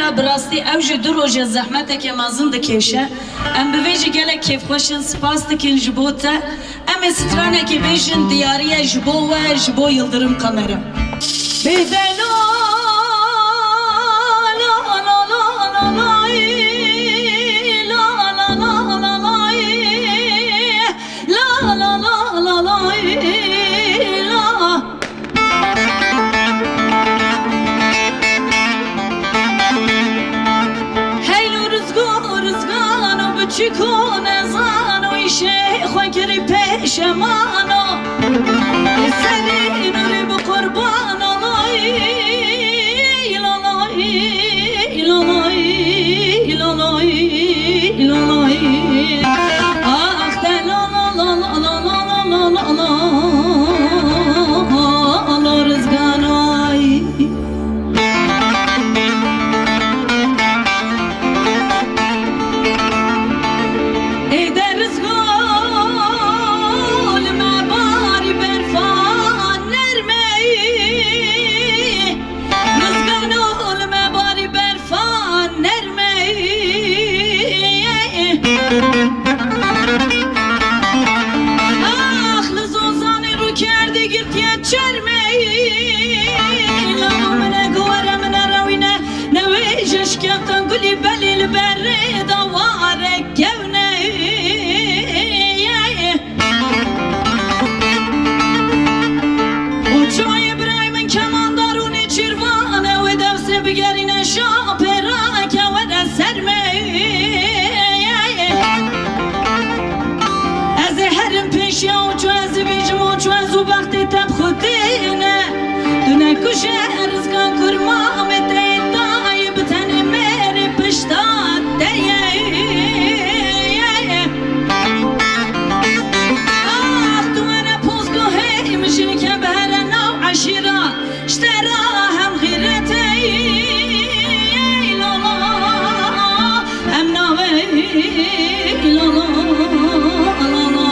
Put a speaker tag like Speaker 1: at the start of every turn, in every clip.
Speaker 1: دا براستی اوج دو روز زحمت که مازن دکیشه ام بویج گله کیف خوشن سپاس دکن جبوته ام استرانه که بیشن دیاریه جبو و جبو یلدرم کامرا بیدنا چیکونه زانو ایشه خوکری پیشمانو سری نوری بقربان آلای لالای لالای لالای لالای آخ دلالا لالا لالا لالا لالا رزگانای قولي بالي البريد وارك كوني وشوي برايم كمان داروني تشيروانا ودوس بقرينا شاپراك ودا سرمي از هرم پیشیا و چواز بیجم و چواز و وقتی تب خودینه دونه کشه رزگان کرمام دیدای بتنی میری پشتاد دیه آخ دوانه پوزگو هی مشینی که بهره نو عشیرا اشترا هم غیرتی لالا هم نوی لالا لالا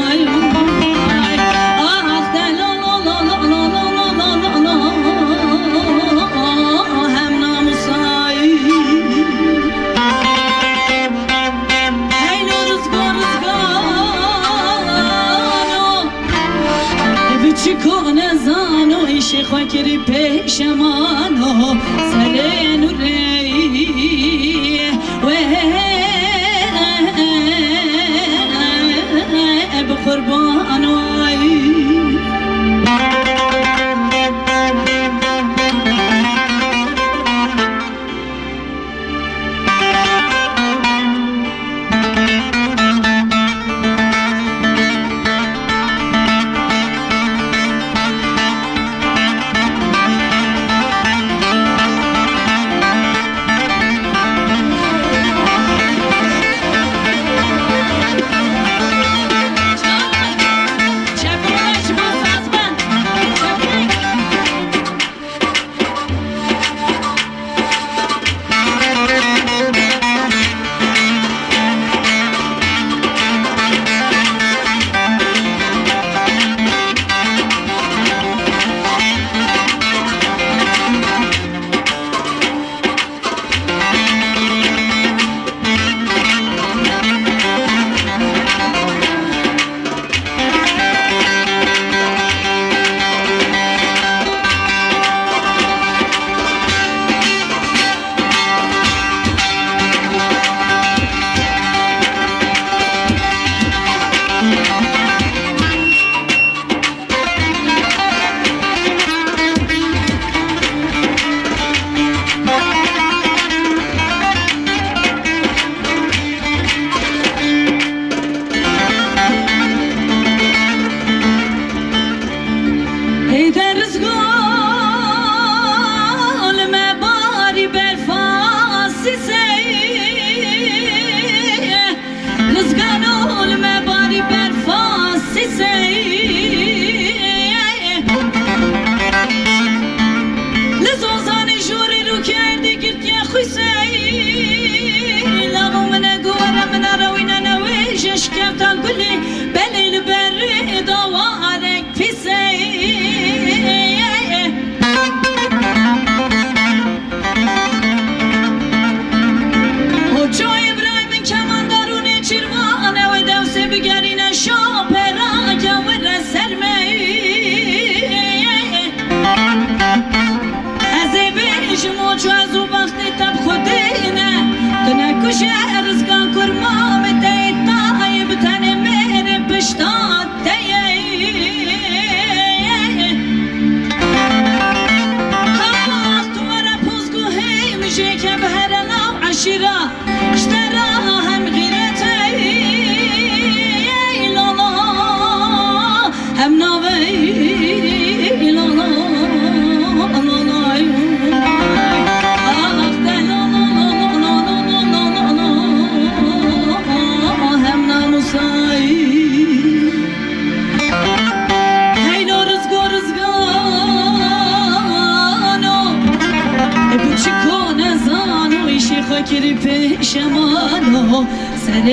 Speaker 1: وکری پیشمانو سر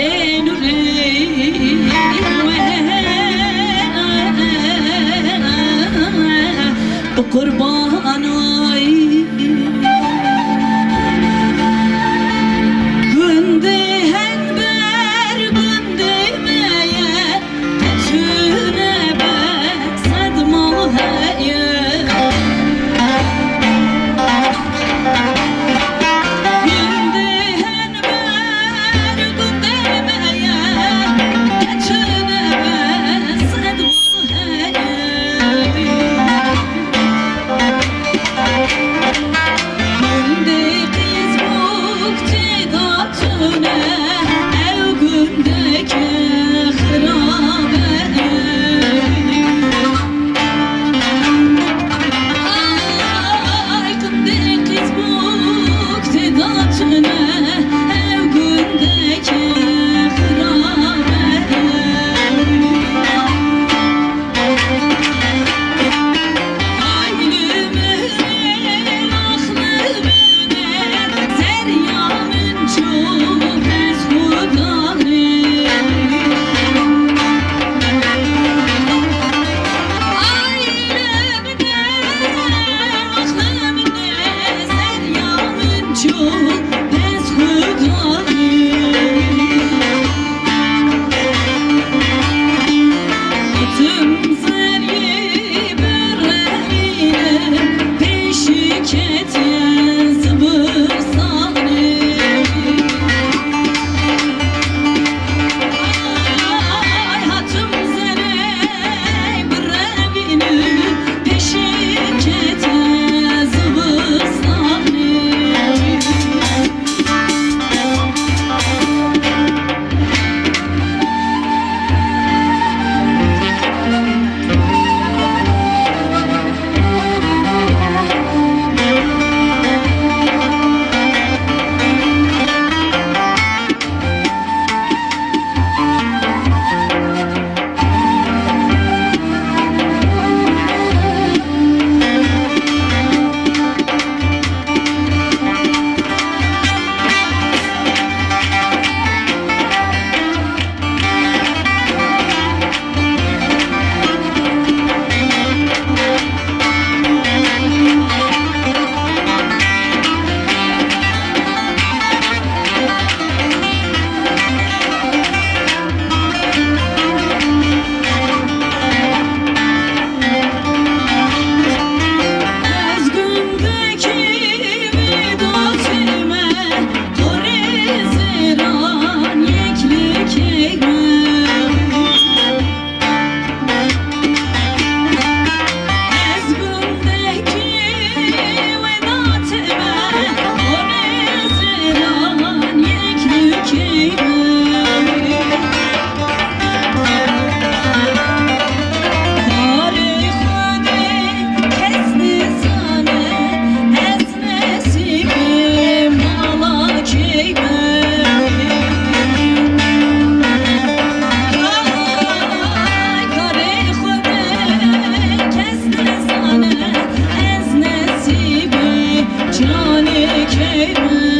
Speaker 1: نوری بقربانای گنده هن بر گنده مeye تتونه بسد ماهیه
Speaker 2: Canı keyme